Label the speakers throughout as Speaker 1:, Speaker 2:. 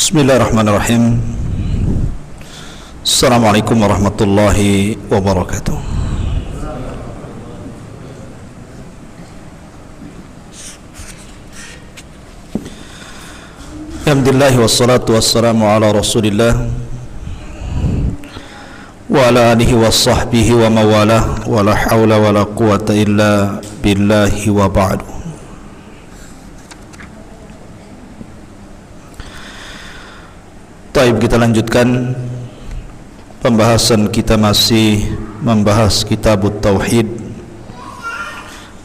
Speaker 1: Bismillahirrahmanirrahim. Assalamualaikum warahmatullahi wabarakatuh. Alhamdulillah wassalatu wassalamu ala Rasulillah wa ala alihi wa sahbihi wa mawalah wa la hawla wa la quwata illa billahi wa ba'du. Baik, kita lanjutkan pembahasan kita, masih membahas kitab Tauhid.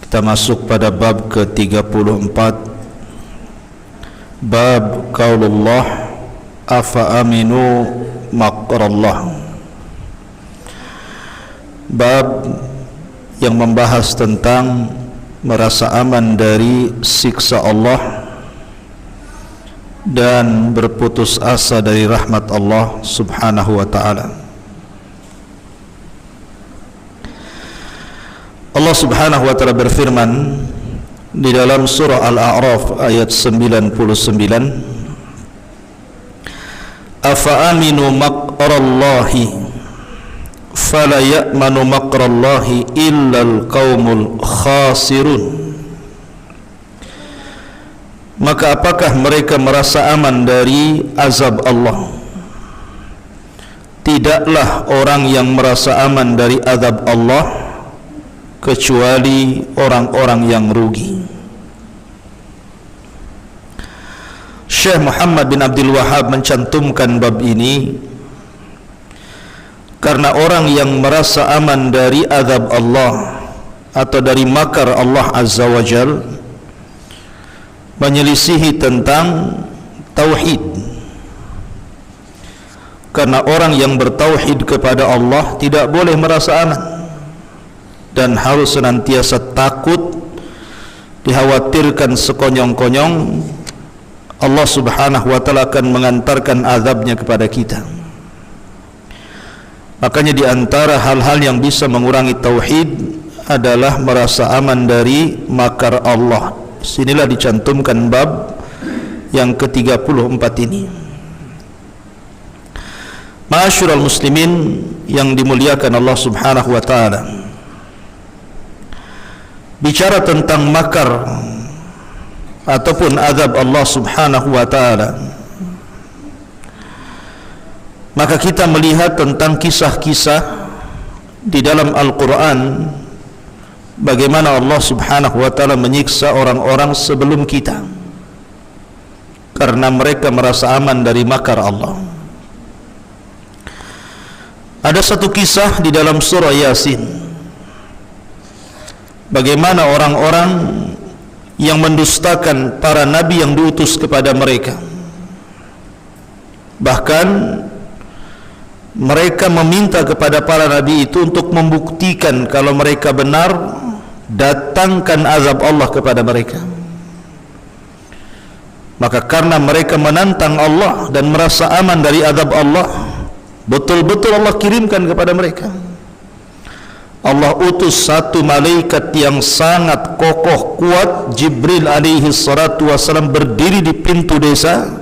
Speaker 1: Kita masuk pada bab ke-34, bab qaulullah afa aminu makrallah. Bab yang membahas tentang merasa aman dari siksa Allah dan berputus asa dari rahmat Allah subhanahu wa ta'ala. Allah subhanahu wa ta'ala berfirman di dalam surah Al-A'raf ayat 99, afa aminu makrallahi fala ya'manu makrallahi illal qaumul khasirun. Maka apakah mereka merasa aman dari azab Allah? Tidaklah orang yang merasa aman dari azab Allah kecuali orang-orang yang rugi. Syekh Muhammad bin Abdul Wahhab mencantumkan bab ini karena orang yang merasa aman dari azab Allah atau dari makar Allah Azza wa Jalla menyelisihi tentang tauhid. Karena orang yang bertauhid kepada Allah tidak boleh merasa aman dan harus senantiasa takut, dikhawatirkan sekonyong-konyong Allah subhanahu wa ta'ala akan mengantarkan azabnya kepada kita. Makanya di antara hal-hal yang bisa mengurangi tauhid adalah merasa aman dari makar Allah. Sinilah dicantumkan bab yang ke-34 ini. Ma'asyiral muslimin yang dimuliakan Allah subhanahu wa ta'ala, bicara tentang makar ataupun azab Allah subhanahu wa ta'ala, maka kita melihat tentang kisah-kisah di dalam Al-Quran bagaimana Allah subhanahu wa ta'ala menyiksa orang-orang sebelum kita karena mereka merasa aman dari makar Allah. Ada satu kisah di dalam surah Yasin, bagaimana orang-orang yang mendustakan para nabi yang diutus kepada mereka. Bahkan mereka meminta kepada para nabi itu untuk membuktikan kalau mereka benar, datangkan azab Allah kepada mereka. Maka karena mereka menantang Allah dan merasa aman dari azab Allah, betul-betul Allah kirimkan kepada mereka. Allah utus satu malaikat yang sangat kokoh kuat, Jibril alaihi salatu wasalam, berdiri di pintu desa,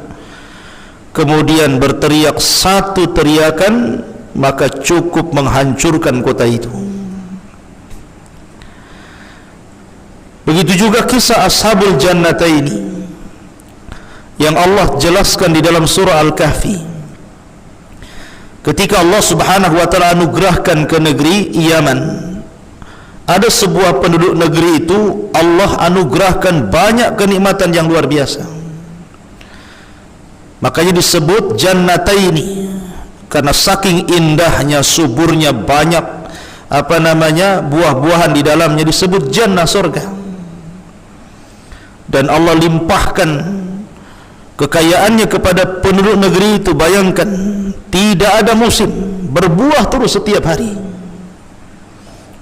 Speaker 1: kemudian berteriak satu teriakan, maka cukup menghancurkan kota itu. Begitu juga kisah Ashabul Jannataini yang Allah jelaskan di dalam surah Al-Kahfi. Ketika Allah subhanahu wa ta'ala anugerahkan ke negeri Yaman, ada sebuah penduduk negeri itu Allah anugerahkan banyak kenikmatan yang luar biasa. Makanya disebut Jannataini, karena saking indahnya, suburnya, banyak buah-buahan di dalamnya, disebut jannah, surga. Dan Allah limpahkan kekayaannya kepada penduduk negeri itu. Bayangkan, tidak ada musim, berbuah terus setiap hari.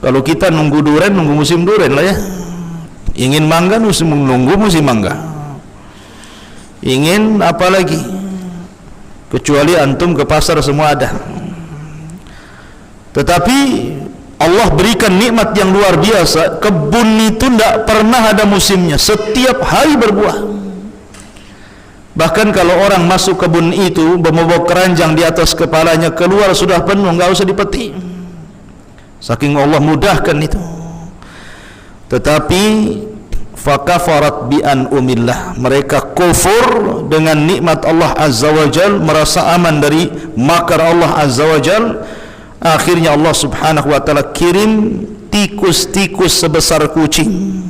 Speaker 1: Kalau kita nunggu durian, nunggu musim durian lah ya. Ingin mangga, nunggu musim mangga. Ingin apa lagi? Kecuali antum ke pasar semua ada. Tetapi Allah berikan nikmat yang luar biasa. Kebun itu tidak pernah ada musimnya, setiap hari berbuah. Bahkan kalau orang masuk kebun itu membawa keranjang di atas kepalanya, keluar sudah penuh, enggak usah dipetik. Saking Allah mudahkan itu. Tetapi fakafarat bi an umillah, mereka kufur dengan nikmat Allah Azza wa Jal, merasa aman dari makar Allah Azza wa Jal. Akhirnya Allah Subhanahu wa taala kirim tikus-tikus sebesar kucing.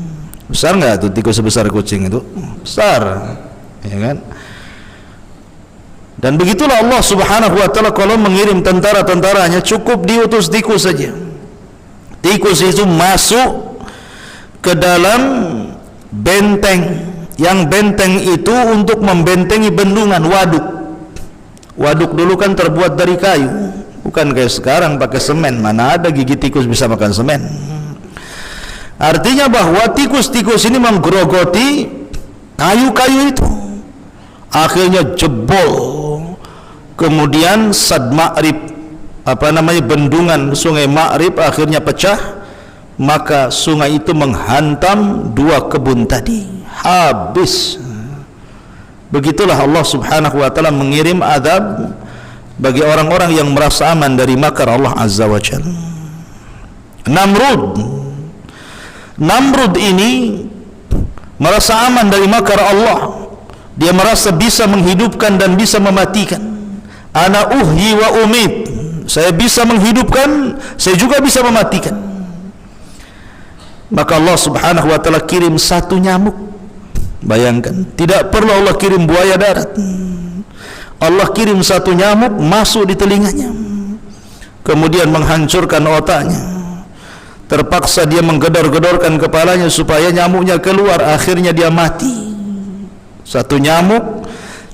Speaker 1: Besar enggak tuh tikus sebesar kucing itu? Besar, ya kan? Dan begitulah Allah Subhanahu wa taala kalau mengirim tentara-tentaranya, cukup diutus tikus saja. Tikus itu masuk ke dalam benteng, yang benteng itu untuk membentengi bendungan, waduk. Waduk dulu kan terbuat dari kayu, bukan kayak sekarang pakai semen. Mana ada gigi tikus bisa makan semen. Artinya bahwa tikus-tikus ini menggerogoti kayu-kayu itu, akhirnya jebol. Kemudian Sad Ma'rib, bendungan sungai Ma'rib akhirnya pecah, maka sungai itu menghantam dua kebun tadi, habis. Begitulah Allah Subhanahu wa taala mengirim azab bagi orang-orang yang merasa aman dari makar Allah Azza wa Jalla. Namrud ini merasa aman dari makar Allah. Dia merasa bisa menghidupkan dan bisa mematikan. Ana uhyi wa umit, saya bisa menghidupkan, saya juga bisa mematikan. Maka Allah Subhanahu wa taala kirim satu nyamuk. Bayangkan, tidak perlu Allah kirim buaya darat. Allah kirim satu nyamuk masuk di telinganya, kemudian menghancurkan otaknya. Terpaksa dia menggedor-gedorkan kepalanya supaya nyamuknya keluar, akhirnya dia mati. Satu nyamuk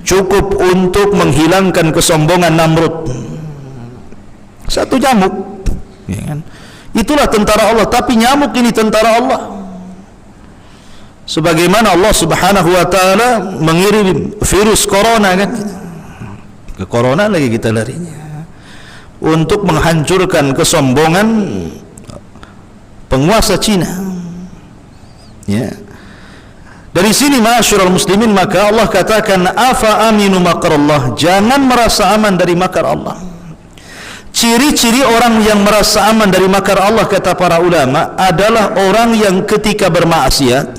Speaker 1: cukup untuk menghilangkan kesombongan Namrud. Satu nyamuk, ya kan? Itulah tentara Allah. Tapi nyamuk ini tentara Allah. Sebagaimana Allah Subhanahu wa taala mengirim virus corona, kan? Ke corona lagi kita larinya, untuk menghancurkan kesombongan penguasa Cina. Ya. Dari sini ma'asyiral muslimin, maka Allah katakan afa aminu makrallah, jangan merasa aman dari makar Allah. Ciri-ciri orang yang merasa aman dari makar Allah, kata para ulama, adalah orang yang ketika bermaksiat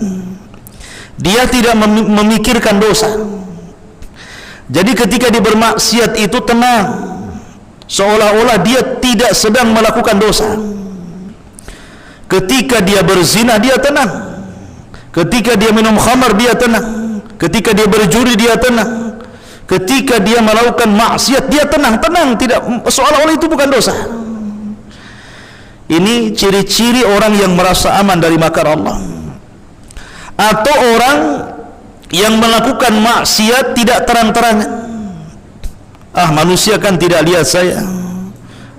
Speaker 1: dia tidak memikirkan dosa. Jadi ketika dia bermaksiat itu tenang, seolah-olah dia tidak sedang melakukan dosa. Ketika dia berzina dia tenang, ketika dia minum khamar dia tenang, ketika dia berjudi dia tenang, ketika dia melakukan maksiat dia tenang, tidak, seolah-olah itu bukan dosa. Ini ciri-ciri orang yang merasa aman dari makar Allah. Atau orang yang melakukan maksiat tidak terang-terangan. Manusia kan tidak lihat saya,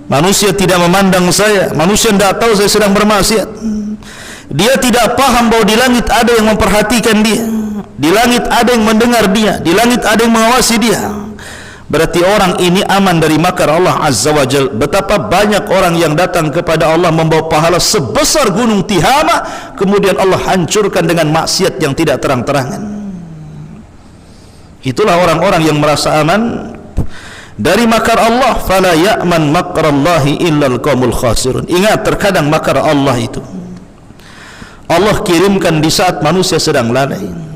Speaker 1: manusia tidak memandang saya, manusia tidak tahu saya sedang bermaksiat. Dia tidak paham bahwa di langit ada yang memperhatikan dia, di langit ada yang mendengar dia, di langit ada yang mengawasi dia. Berarti orang ini aman dari makar Allah Azza wa Jal. Betapa banyak orang yang datang kepada Allah membawa pahala sebesar gunung Tihama, kemudian Allah hancurkan dengan maksiat yang tidak terang-terangan. Itulah orang-orang yang merasa aman dari makar Allah. Fala ya'man makrallahi illal qaumul khasirun. Ingat, terkadang makar Allah itu Allah kirimkan di saat manusia sedang lalai.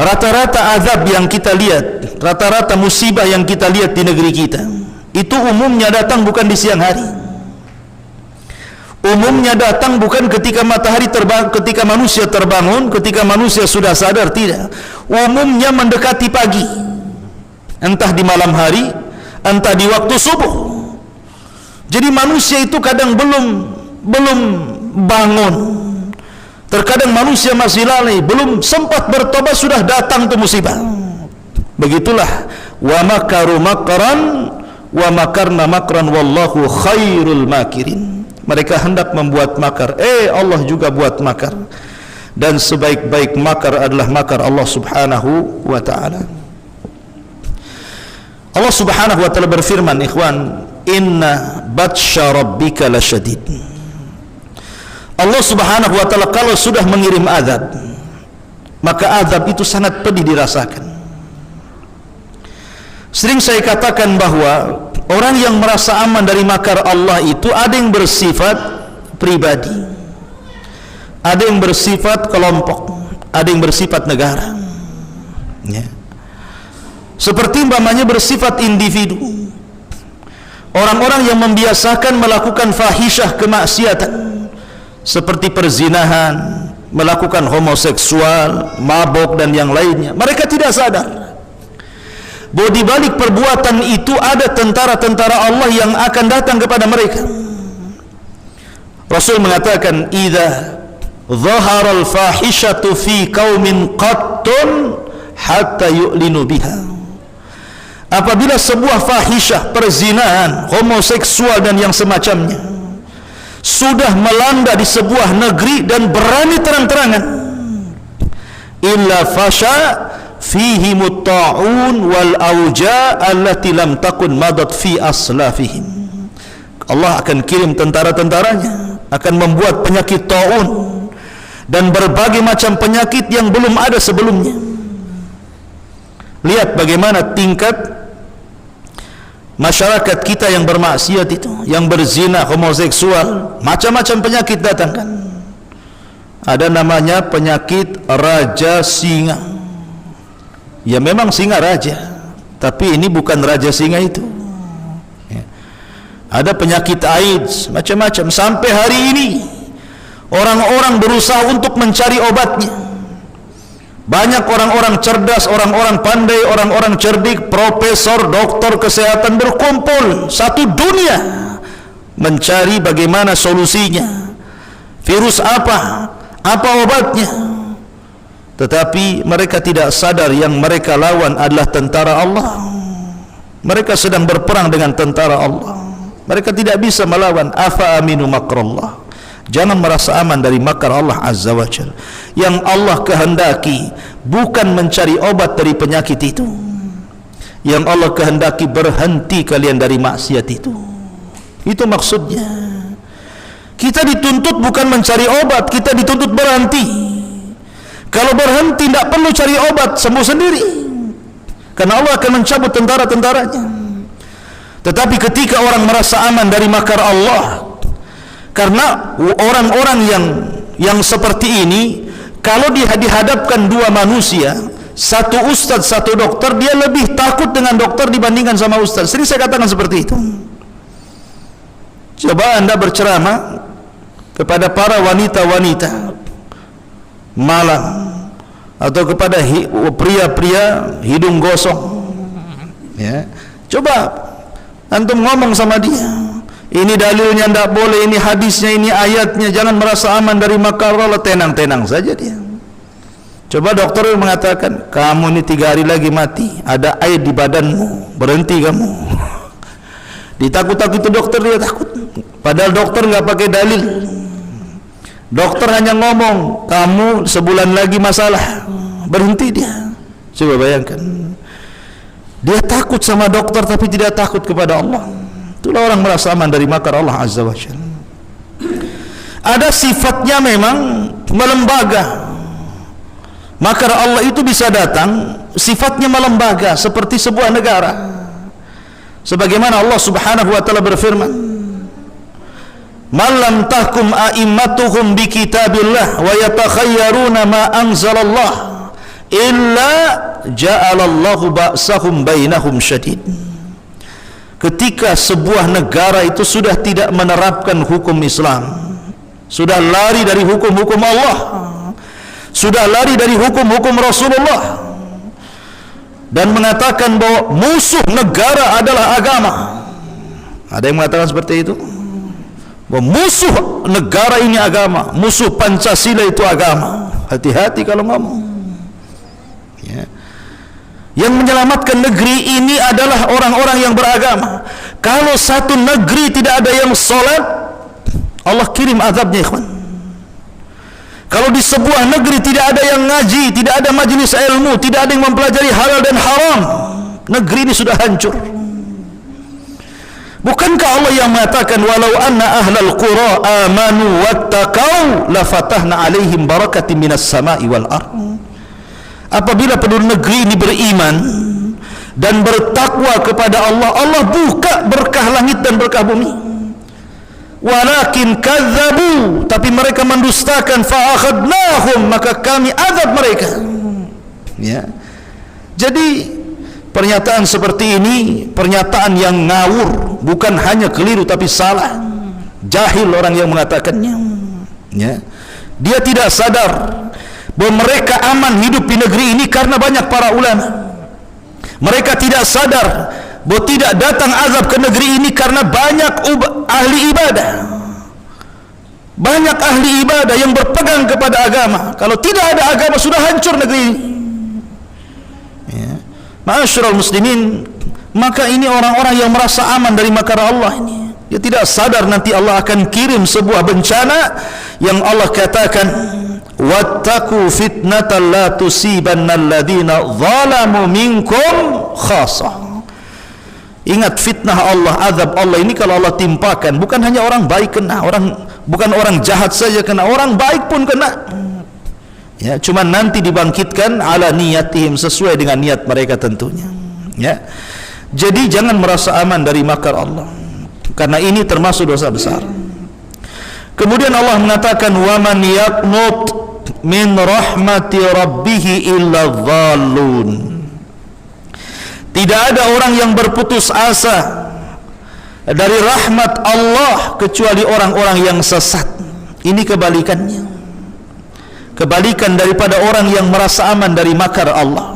Speaker 1: Rata-rata azab yang kita lihat, rata-rata musibah yang kita lihat di negeri kita, itu umumnya datang bukan di siang hari. Umumnya datang bukan ketika matahari terbang, ketika manusia terbangun, ketika manusia sudah sadar, tidak. Umumnya mendekati pagi, entah di malam hari, entah di waktu subuh. Jadi manusia itu kadang belum bangun. Terkadang manusia masih lalai, belum sempat bertobat sudah datang tuh musibah. Begitulah wa makaru makran wa makarna makran wallahu khairul makirin. Mereka hendak membuat makar, Allah juga buat makar, dan sebaik-baik makar adalah makar Allah Subhanahu wa ta'ala. Allah Subhanahu wa ta'ala berfirman, ikhwan, inna batsha rabbika lasyadid. Allah Subhanahu wa ta'ala kalau sudah mengirim azab, maka azab itu sangat pedih dirasakan. Sering saya katakan bahwa orang yang merasa aman dari makar Allah itu ada yang bersifat pribadi, ada yang bersifat kelompok, ada yang bersifat negara, ya. Seperti umpamanya bersifat individu, orang-orang yang membiasakan melakukan fahisyah, kemaksiatan seperti perzinahan, melakukan homoseksual, mabok dan yang lainnya. Mereka tidak sadar bahwa di balik perbuatan itu ada tentara-tentara Allah yang akan datang kepada mereka. Rasul mengatakan, "Idza dhahara al-fahishatu fi qaumin qattun hatta yu'linu biha." Apabila sebuah fahisyah, perzinahan, homoseksual dan yang semacamnya sudah melanda di sebuah negeri dan berani terang-terangan, illa fasha fihi mutta'un wal auja allati lam takun madat fi aslafihim. Allah akan kirim tentara-tentaranya, akan membuat penyakit ta'un dan berbagai macam penyakit yang belum ada sebelumnya. Lihat bagaimana tingkat masyarakat kita yang bermaksiat itu, yang berzina, homoseksual, macam-macam penyakit datangkan. Ada namanya penyakit raja singa. Ya memang singa raja, tapi ini bukan raja singa itu, ya. Ada penyakit AIDS, macam-macam. Sampai hari ini orang-orang berusaha untuk mencari obatnya. Banyak orang-orang cerdas, orang-orang pandai, orang-orang cerdik, profesor, dokter kesehatan berkumpul satu dunia mencari bagaimana solusinya, virus apa obatnya. Tetapi mereka tidak sadar yang mereka lawan adalah tentara Allah. Mereka sedang berperang dengan tentara Allah. Mereka tidak bisa melawan. Afa aminu makrallah. Jangan merasa aman dari makar Allah Azza wa Jalla. Yang Allah kehendaki bukan mencari obat dari penyakit itu. Yang Allah kehendaki berhenti kalian dari maksiat itu. Itu maksudnya. Kita dituntut bukan mencari obat, kita dituntut berhenti. Kalau berhenti tidak perlu cari obat, sembuh sendiri, karena Allah akan mencabut tentara-tentaranya. Tetapi ketika orang merasa aman dari makar Allah, karena orang-orang yang seperti ini, kalau dihadapkan dua manusia, satu ustaz, satu dokter, dia lebih takut dengan dokter dibandingkan sama ustaz. Sering saya katakan seperti itu. Coba Anda berceramah kepada para wanita-wanita malam, atau kepada pria-pria hidung gosong, ya. Coba antum ngomong sama dia, ini dalilnya tidak boleh, ini hadisnya, ini ayatnya, jangan merasa aman dari makar Allah. Tenang-tenang saja dia. Coba dokter mengatakan, kamu ini 3 hari lagi mati, ada air di badanmu, berhenti kamu. Ditakut-takut itu dokter, dia takut, padahal dokter nggak pakai dalil. Dokter hanya ngomong, kamu sebulan lagi masalah, berhenti dia. Coba bayangkan, dia takut sama dokter tapi tidak takut kepada Allah. Itulah orang merasa aman dari makar Allah Azza wa Jalla. Ada sifatnya memang melembaga. Makar Allah itu bisa datang, sifatnya melembaga seperti sebuah negara. Sebagaimana Allah Subhanahu wa taala berfirman, "Man lam tahkum a'immatuhum bi kitabillah wa yatakhayyaruna ma anzalallah illa ja'alallahu ba'sahum bainahum syadid." Ketika sebuah negara itu sudah tidak menerapkan hukum Islam, sudah lari dari hukum-hukum Allah, sudah lari dari hukum-hukum Rasulullah, dan mengatakan bahwa musuh negara adalah agama. Ada yang mengatakan seperti itu, bahwa musuh negara ini agama, musuh Pancasila itu agama. Hati-hati kalau ngomong, ya. Yang menyelamatkan negeri ini adalah orang-orang yang beragama. Kalau satu negeri tidak ada yang sholat, Allah kirim azabnya, ikhwan. Kalau di sebuah negeri tidak ada yang ngaji, tidak ada majelis ilmu, tidak ada yang mempelajari halal dan haram, negeri ini sudah hancur. Bukankah Allah yang mengatakan, walau anna ahlal qura amanu wattaqau la fatahna alaihim barakatin minas sama'i wal ardh. Apabila penduduk negeri ini beriman, dan bertakwa kepada Allah, Allah buka berkah langit dan berkah bumi. Walakin kadzabu, tapi mereka mendustakan, fa akhadnahum, maka kami azab mereka. Ya. Jadi pernyataan seperti ini pernyataan yang ngawur, bukan hanya keliru tapi salah. Jahil orang yang mengatakannya. Ya. Dia tidak sadar bahwa mereka aman hidup di negeri ini karena banyak para ulama. Mereka tidak sadar bahwa tidak datang azab ke negeri ini karena banyak ahli ibadah. Banyak ahli ibadah yang berpegang kepada agama. Kalau tidak ada agama, sudah hancur negeri ini. Ya. Ma'asyiral muslimin, maka ini orang-orang yang merasa aman dari makar Allah ini. Dia tidak sadar nanti Allah akan kirim sebuah bencana yang Allah katakan, wattaqu fitnatan la tusibanna alladhina zalamu minkum khassah. Ingat fitnah Allah, azab Allah ini kalau Allah timpakan, bukan hanya orang baik kena, bukan orang jahat saja kena, orang baik pun kena. Ya, cuma nanti dibangkitkan ala niyatihim, sesuai dengan niat mereka tentunya. Ya. Jadi jangan merasa aman dari makar Allah, karena ini termasuk dosa besar. Kemudian Allah mengatakan, wa man yaqnut min rahmati rabbih illa dhallun. Tidak ada orang yang berputus asa dari rahmat Allah kecuali orang-orang yang sesat. Ini kebalikannya. Kebalikan daripada orang yang merasa aman dari makar Allah.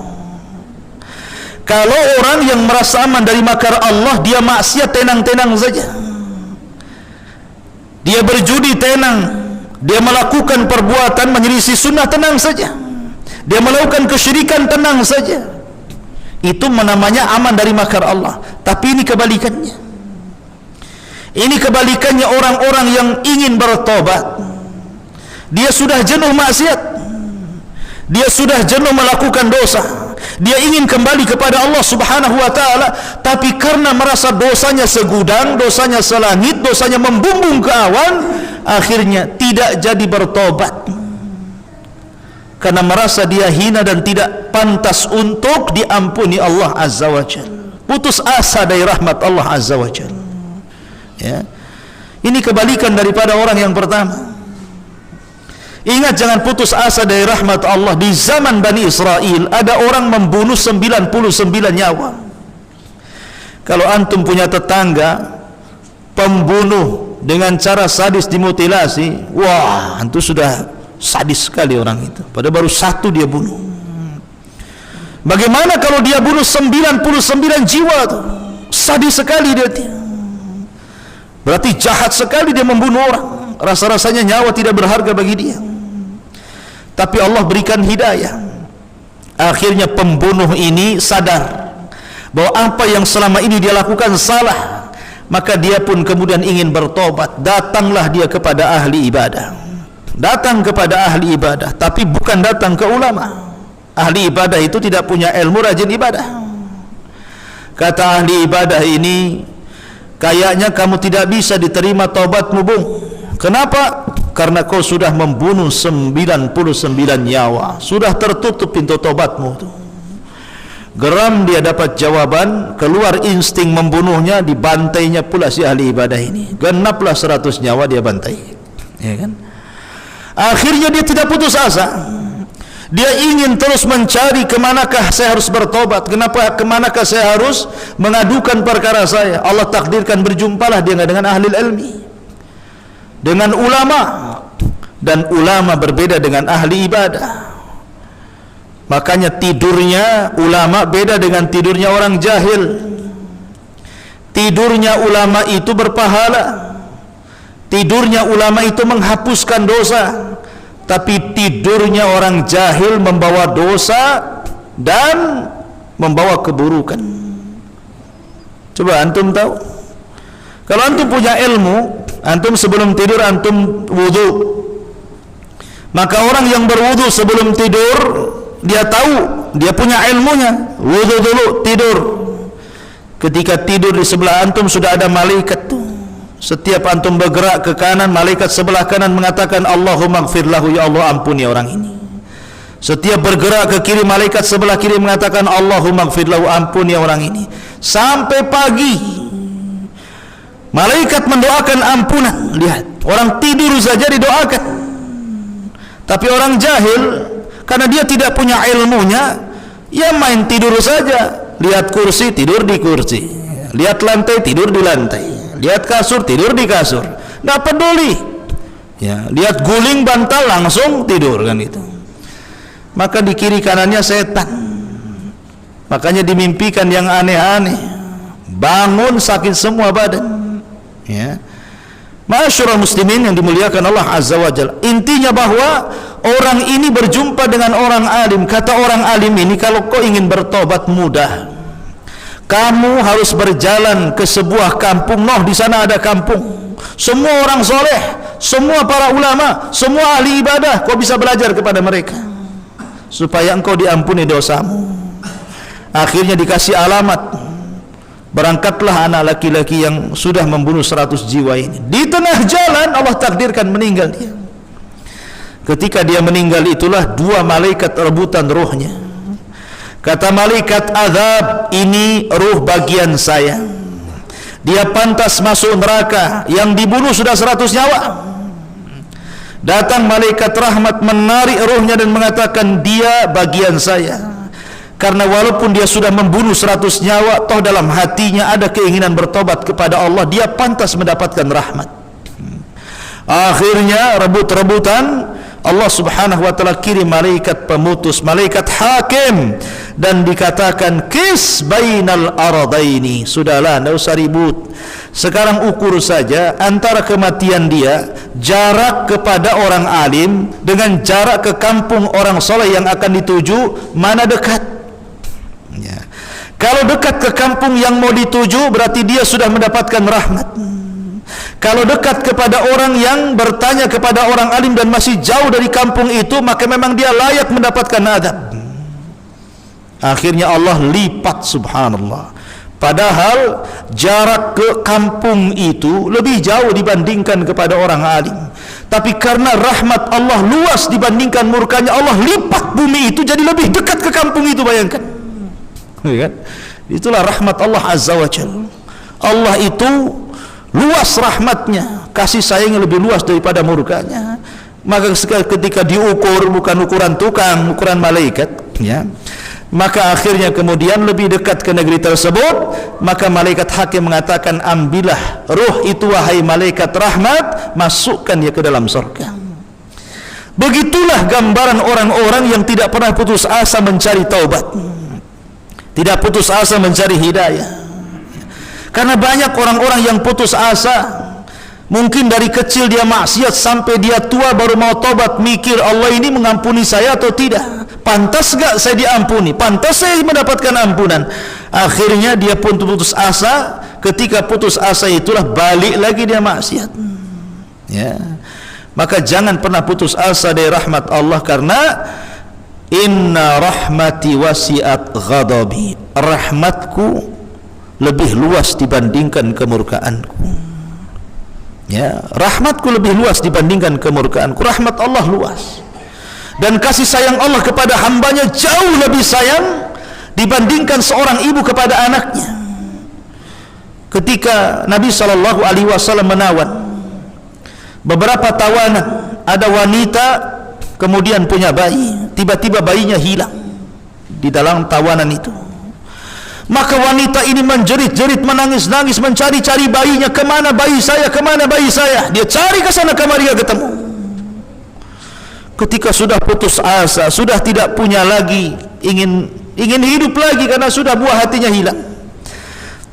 Speaker 1: Kalau orang yang merasa aman dari makar Allah, dia maksiat tenang-tenang saja. Dia berjudi tenang, dia melakukan perbuatan menyelisih sunnah tenang saja, dia melakukan kesyirikan tenang saja. Itu namanya aman dari makar Allah. Tapi ini kebalikannya. Ini kebalikannya orang-orang yang ingin bertobat. Dia sudah jenuh maksiat, dia sudah jenuh melakukan dosa, dia ingin kembali kepada Allah subhanahu wa ta'ala, tapi karena merasa dosanya segudang, dosanya selangit, dosanya membumbung ke awan, akhirnya tidak jadi bertobat karena merasa dia hina dan tidak pantas untuk diampuni Allah azza wa jalla. Putus asa dari rahmat Allah azza wa jalla. Ya. Ini kebalikan daripada orang yang pertama. Ingat, jangan putus asa dari rahmat Allah. Di zaman Bani Israel ada orang membunuh 99 nyawa. Kalau antum punya tetangga pembunuh dengan cara sadis dimutilasi, wah, antum sudah sadis sekali orang itu, padahal baru satu dia bunuh. Bagaimana kalau dia bunuh 99 jiwa tuh? Sadis sekali dia. Berarti jahat sekali dia membunuh orang. Rasa-rasanya nyawa tidak berharga bagi dia. Tapi Allah berikan hidayah. Akhirnya pembunuh ini sadar bahwa apa yang selama ini dia lakukan salah, maka dia pun kemudian ingin bertobat. Datanglah dia kepada ahli ibadah. Datang kepada ahli ibadah, tapi bukan datang ke ulama. Ahli ibadah itu tidak punya ilmu rajin ibadah. Kata ahli ibadah ini, kayaknya kamu tidak bisa diterima taubatmu, Bung. Kenapa? Karena kau sudah membunuh 99 nyawa, sudah tertutup pintu taubatmu. Geram dia dapat jawaban, keluar insting membunuhnya, dibantainya pula si ahli ibadah ini. Genaplah 100 nyawa dia bantai, ya kan? Akhirnya dia tidak putus asa. Dia ingin terus mencari kemanakah saya harus bertobat, kemanakah saya harus mengadukan perkara saya. Allah takdirkan berjumpalah dia dengan ahli ilmi, dengan ulama, dan ulama berbeda dengan ahli ibadah. Makanya tidurnya ulama beda dengan tidurnya orang jahil. Tidurnya ulama itu berpahala, tidurnya ulama itu menghapuskan dosa, tapi tidurnya orang jahil membawa dosa dan membawa keburukan. Coba antum tahu, kalau antum punya ilmu, antum sebelum tidur antum wudu, maka orang yang berwudu sebelum tidur, dia tahu, dia punya ilmunya, wudu dulu tidur. Ketika tidur di sebelah antum sudah ada malaikat tuh. Setiap antum bergerak ke kanan, malaikat sebelah kanan mengatakan Allahumma gfir lahu, ya Allah ampuni orang ini. Setiap bergerak ke kiri, malaikat sebelah kiri mengatakan Allahumma ighfir lahu, ampuni orang ini. Sampai pagi malaikat mendoakan ampunan. Lihat, orang tidur saja didoakan. Tapi orang jahil, karena dia tidak punya ilmunya, ya main tidur saja. Lihat kursi, tidur di kursi. Lihat lantai, tidur di lantai. Lihat kasur, tidur di kasur. Nggak peduli. Ya, lihat guling bantal, langsung tidur kan itu. Maka di kiri kanannya setan. Makanya dimimpikan yang aneh-aneh. Bangun sakit semua badan. Ya. Ma'asyiral muslimin yang dimuliakan Allah Azza wa Jalla. Intinya bahwa orang ini berjumpa dengan orang alim. Kata orang alim ini, kalau kau ingin bertobat mudah. Kamu harus berjalan ke sebuah kampung. Di sana ada kampung. Semua orang soleh, semua para ulama, semua ahli ibadah. Kau bisa belajar kepada mereka supaya engkau diampuni dosamu. Akhirnya dikasih alamat. Berangkatlah anak laki-laki yang sudah membunuh 100 jiwa ini. Di tengah jalan Allah takdirkan meninggal dia. Ketika dia meninggal itulah dua malaikat rebutan rohnya. Kata malaikat azab, ini ruh bagian saya. Dia pantas masuk neraka. Yang dibunuh sudah 100 nyawa. Datang malaikat rahmat menarik rohnya dan mengatakan, dia bagian saya. Karena walaupun dia sudah membunuh 100 nyawa, toh dalam hatinya ada keinginan bertobat kepada Allah, dia pantas mendapatkan rahmat. Akhirnya rebut-rebutan, Allah subhanahu wa ta'ala kirim malaikat pemutus, malaikat hakim, dan dikatakan kis bainal aradaini. Sudahlah, tidak usah ribut. Sekarang ukur saja antara kematian dia, jarak kepada orang alim dengan jarak ke kampung orang soleh yang akan dituju, mana dekat. Ya. Kalau dekat ke kampung yang mau dituju, berarti dia sudah mendapatkan rahmat. Kalau dekat kepada orang yang bertanya kepada orang alim dan masih jauh dari kampung itu, maka memang dia layak mendapatkan adab. Akhirnya Allah lipat, subhanallah. Padahal jarak ke kampung itu lebih jauh dibandingkan kepada orang alim. Tapi karena rahmat Allah luas dibandingkan murkanya, Allah lipat bumi itu jadi lebih dekat ke kampung itu, bayangkan. Itulah rahmat Allah Azza wa Jalla. Allah itu luas rahmatnya, kasih sayangnya lebih luas daripada murkanya. Maka ketika diukur, bukan ukuran tukang, ukuran malaikat, ya, maka akhirnya kemudian lebih dekat ke negeri tersebut. Maka malaikat hakim mengatakan, ambillah ruh itu wahai malaikat rahmat, masukkan dia ke dalam surga. Begitulah gambaran orang-orang yang tidak pernah putus asa mencari taubat, tidak putus asa mencari hidayah. Karena banyak orang-orang yang putus asa. Mungkin dari kecil dia maksiat sampai dia tua baru mau tobat, mikir Allah ini mengampuni saya atau tidak, pantas gak saya diampuni, pantas saya mendapatkan ampunan. Akhirnya dia pun putus asa. Ketika putus asa itulah balik lagi dia maksiat. Ya. Maka jangan pernah putus asa dari rahmat Allah, karena inna rahmati wasi'at ghadabi, rahmatku lebih luas dibandingkan kemurkaanku. Ya, rahmatku lebih luas dibandingkan kemurkaanku. Rahmat Allah luas, dan kasih sayang Allah kepada hambanya jauh lebih sayang dibandingkan seorang ibu kepada anaknya. Ketika Nabi SAW menawan beberapa tawanan, ada wanita kemudian punya bayi, tiba-tiba bayinya hilang di dalam tawanan itu. Maka wanita ini menjerit-jerit, menangis-nangis, mencari-cari bayinya. Kemana bayi saya? Kemana bayi saya? Dia cari ke sana kemari, dia ketemu. Ketika sudah putus asa, sudah tidak punya lagi ingin hidup lagi karena sudah buah hatinya hilang,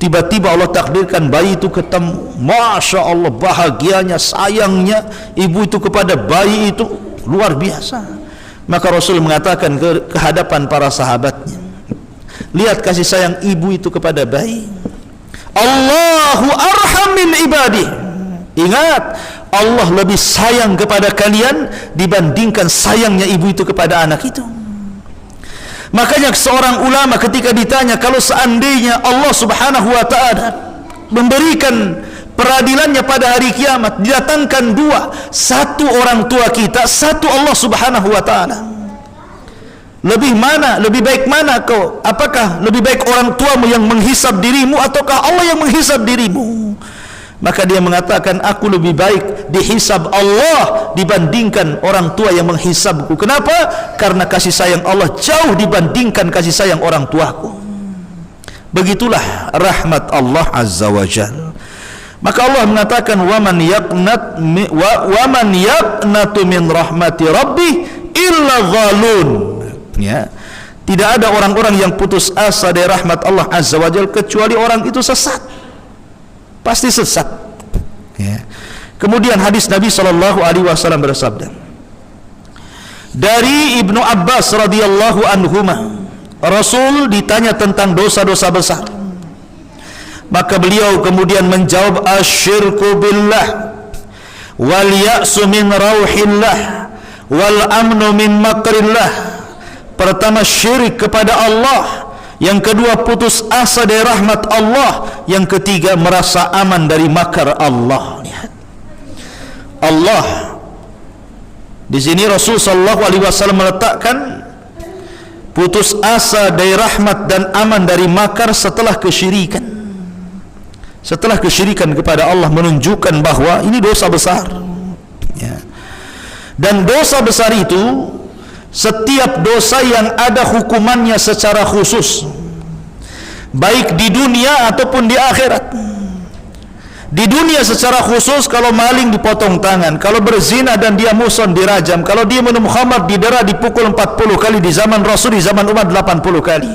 Speaker 1: tiba-tiba Allah takdirkan bayi itu ketemu. Masya Allah, bahagianya, sayangnya ibu itu kepada bayi itu luar biasa. Maka Rasul mengatakan ke hadapan para sahabatnya, lihat kasih sayang ibu itu kepada bayi. Allahu arham min ibadih. Ingat, Allah lebih sayang kepada kalian dibandingkan sayangnya ibu itu kepada anak itu. Makanya seorang ulama ketika ditanya, kalau seandainya Allah subhanahu wa ta'ala memberikan peradilannya pada hari kiamat, didatangkan dua, satu orang tua kita, satu Allah subhanahu wa ta'ala, Lebih baik mana kau? Apakah lebih baik orang tuamu yang menghisab dirimu ataukah Allah yang menghisab dirimu? Maka dia mengatakan, aku lebih baik dihisab Allah dibandingkan orang tua yang menghisabku. Kenapa? Karena kasih sayang Allah jauh dibandingkan kasih sayang orang tuaku. Begitulah rahmat Allah Azza wa Jalla. Maka Allah mengatakan, waman yaqnatu min rahmati rabbih illa ghalun. Ya, tidak ada orang-orang yang putus asa dari rahmat Allah Azza wa Jalla kecuali orang itu sesat, pasti sesat. Ya. Kemudian hadis Nabi SAW bersabda dari Ibnu Abbas radhiyallahu anhuma, Rasul ditanya tentang dosa-dosa besar, maka beliau kemudian menjawab, asyirku billah wal ya'su min rauhillah wal amnu min makrillah. Pertama, syirik kepada Allah. Yang kedua, putus asa dari rahmat Allah. Yang ketiga, merasa aman dari makar Allah. Lihat, Allah di sini Rasul sallallahu alaihi wasallam meletakkan putus asa dari rahmat dan aman dari makar setelah kesyirikan. Setelah kesyirikan kepada Allah menunjukkan bahwa ini dosa besar. Ya. Dan dosa besar itu, setiap dosa yang ada hukumannya secara khusus, baik di dunia ataupun di akhirat. Di dunia secara khusus, kalau maling dipotong tangan, kalau berzina dan dia muson dirajam, kalau dia minum khamar didera dipukul 40 kali, di zaman Rasul, di zaman Umar 80 kali.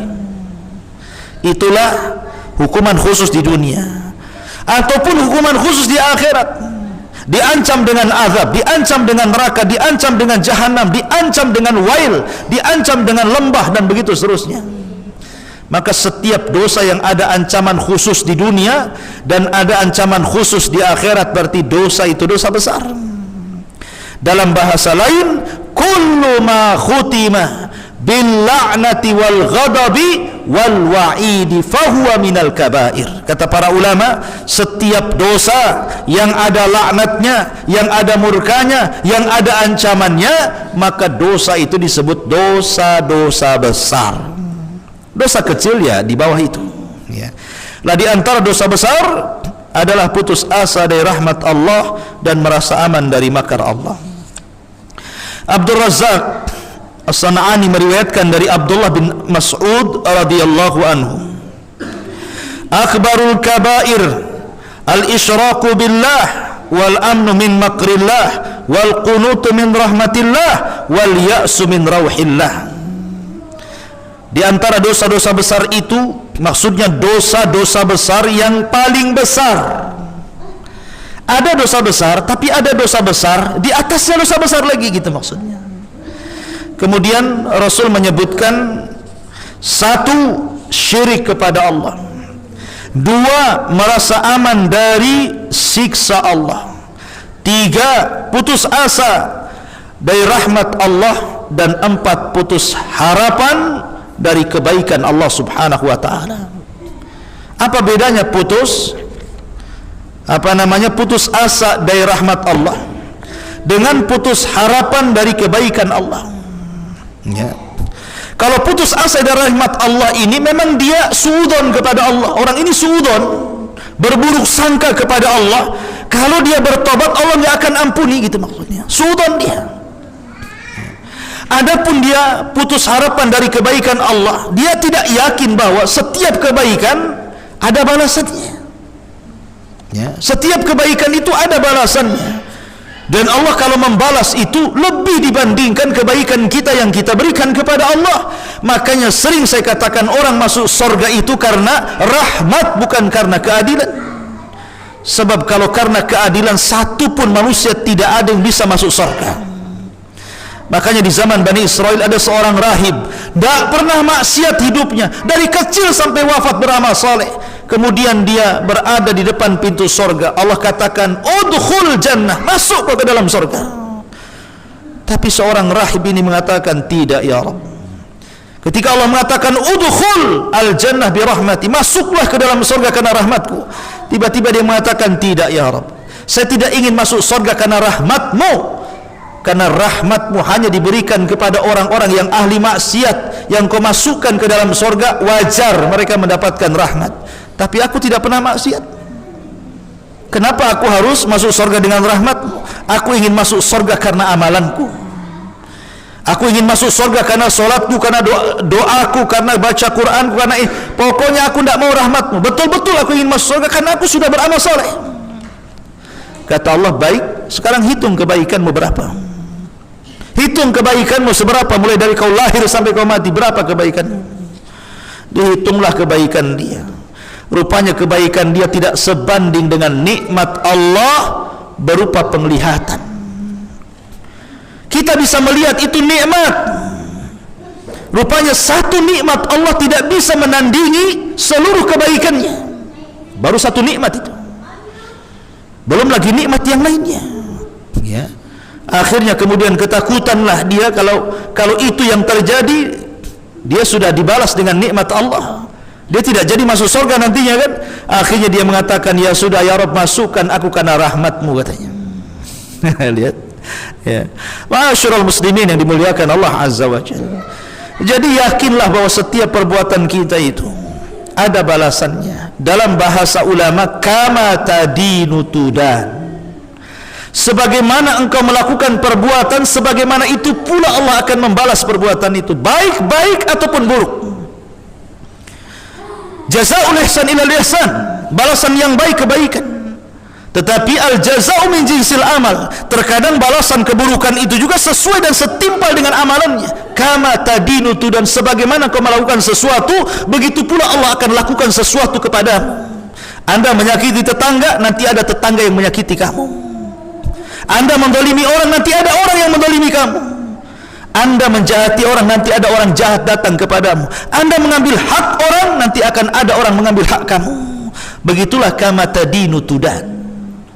Speaker 1: Itulah hukuman khusus di dunia. Ataupun hukuman khusus di akhirat, diancam dengan azab, diancam dengan neraka, diancam dengan jahanam, diancam dengan wail, diancam dengan lembah, dan begitu seterusnya. Maka setiap dosa yang ada ancaman khusus di dunia dan ada ancaman khusus di akhirat, berarti dosa itu dosa besar. Dalam bahasa lain, kullu ma khutima bil la'nati wal ghadabi wal wa'idi fahuwa minal kabair. Kata para ulama, setiap dosa yang ada laknatnya, yang ada murkanya, yang ada ancamannya, maka dosa itu disebut dosa-dosa besar. Dosa kecil ya di bawah itu, ya. Lah di antara dosa besar adalah putus asa dari rahmat Allah dan merasa aman dari makar Allah. Abdul Razzaq As-San'ani meriwayatkan dari Abdullah bin Mas'ud radhiyallahu anhu, akbarul kabair al-isyraku billah wal amnu min makrillah wal qunutu min rahmatillah wal ya'su min rauhillah. Di antara dosa-dosa besar itu, maksudnya dosa-dosa besar yang paling besar. Ada dosa besar, tapi ada dosa besar di atasnya dosa besar lagi, gitu maksudnya. Kemudian Rasul menyebutkan, satu, syirik kepada Allah. Dua, merasa aman dari siksa Allah. Tiga, putus asa dari rahmat Allah. Dan empat, putus harapan dari kebaikan Allah subhanahu wa ta'ala. Apa bedanya putus asa dari rahmat Allah dengan putus harapan dari kebaikan Allah? Ya. Kalau putus asa dari rahmat Allah ini, memang dia suudon kepada Allah. Orang ini suudon, berburuk sangka kepada Allah. Kalau dia bertobat, Allah tidak akan ampuni, gitu maksudnya. Suudon dia. Adapun dia putus harapan dari kebaikan Allah, dia tidak yakin bahwa setiap kebaikan ada balasannya. Ya, setiap kebaikan itu ada balasannya. Dan Allah kalau membalas itu lebih dibandingkan kebaikan kita yang kita berikan kepada Allah. Makanya sering saya katakan, orang masuk surga itu karena rahmat, bukan karena keadilan. Sebab kalau karena keadilan, satu pun manusia tidak ada yang bisa masuk surga. Makanya di zaman Bani Israel ada seorang rahib, tidak pernah maksiat hidupnya, dari kecil sampai wafat beramal saleh. Kemudian dia berada di depan pintu surga. Allah katakan, udkhul jannah, masuk ke dalam surga. Tapi seorang rahib ini mengatakan, tidak ya Rabb. Ketika Allah mengatakan, udkhul al jannah bi rahmati, masuklah ke dalam surga karena rahmatku, tiba-tiba dia mengatakan, tidak ya Rabb, saya tidak ingin masuk surga karena rahmatmu. karena rahmatmu hanya diberikan kepada orang-orang yang ahli maksiat yang kau masukkan ke dalam surga. Wajar mereka mendapatkan rahmat, tapi aku tidak pernah maksiat. Kenapa aku harus masuk surga dengan rahmatmu? Aku ingin masuk surga karena amalanku. Aku ingin masuk surga karena solatku, karena doaku, karena baca Quranku, karena pokoknya aku tidak mau rahmatmu. Betul-betul aku ingin masuk surga karena aku sudah beramal soleh. Kata Allah, baik, sekarang hitung kebaikanmu berapa. Hitung kebaikanmu seberapa, mulai dari kau lahir sampai kau mati, berapa kebaikanmu. Dihitunglah kebaikan dia. Rupanya kebaikan dia tidak sebanding dengan nikmat Allah berupa penglihatan. Kita bisa melihat itu nikmat. Rupanya satu nikmat Allah tidak bisa menandingi seluruh kebaikannya. Baru satu nikmat itu, belum lagi nikmat yang lainnya, ya. Akhirnya kemudian ketakutanlah dia kalau itu yang terjadi, dia sudah dibalas dengan nikmat Allah, dia tidak jadi masuk surga nantinya kan. Akhirnya dia mengatakan, ya sudah ya Rabb, masukkan aku karena rahmatmu, katanya. Lihat, ya. Ma'asyiral muslimin yang dimuliakan Allah Azza wa Jalla. Jadi yakinlah bahwa setiap perbuatan kita itu ada balasannya. Dalam bahasa ulama, kama tadinu tudan. Sebagaimana engkau melakukan perbuatan, sebagaimana itu pula Allah akan membalas perbuatan itu, baik-baik ataupun buruk. Jazaa'ul ihsan ilal ihsan, balasan yang baik kebaikan. Tetapi al jazaa'u min jinsil amal, terkadang balasan keburukan itu juga sesuai dan setimpal dengan amalannya. Kama tadinu tudan, sebagaimana kau melakukan sesuatu, begitu pula Allah akan lakukan sesuatu kepadamu. Anda menyakiti tetangga, nanti ada tetangga yang menyakiti kamu. Anda mendolimi orang, nanti ada orang yang mendolimi kamu. Anda menjahati orang, nanti ada orang jahat datang kepadamu. Anda mengambil hak orang, nanti akan ada orang mengambil hak kamu. Begitulah kama tadinu tudan.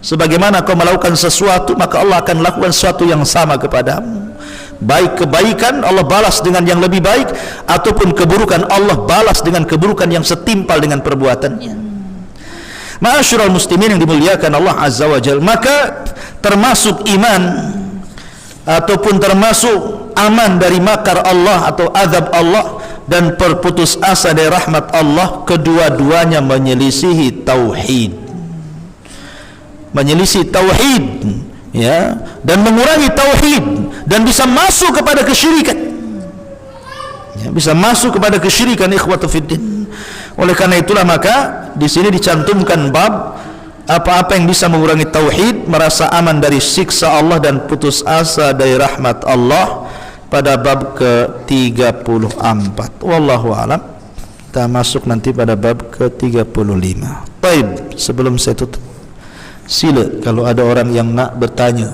Speaker 1: Sebagaimana kau melakukan sesuatu, maka Allah akan lakukan sesuatu yang sama kepadamu. Baik kebaikan, Allah balas dengan yang lebih baik, ataupun keburukan, Allah balas dengan keburukan yang setimpal dengan perbuatannya. Ma'asyiral muslimin yang dimuliakan Allah Azza wa Jalla, maka termasuk iman ataupun termasuk aman dari makar Allah atau azab Allah dan perputus asa dari rahmat Allah, kedua-duanya menyelisihi tauhid. Menyelisih tauhid, ya, dan mengurangi tauhid, dan bisa masuk kepada kesyirikan, ya, bisa masuk kepada kesyirikan, ikhwatu fiddin. Oleh karena itulah maka di sini dicantumkan bab apa-apa yang bisa mengurangi tauhid, merasa aman dari siksa Allah dan putus asa dari rahmat Allah, pada bab ke-34. Wallahu a'lam. Kita masuk nanti pada bab ke-35. Baik, sebelum saya tutup, sila kalau ada orang yang nak bertanya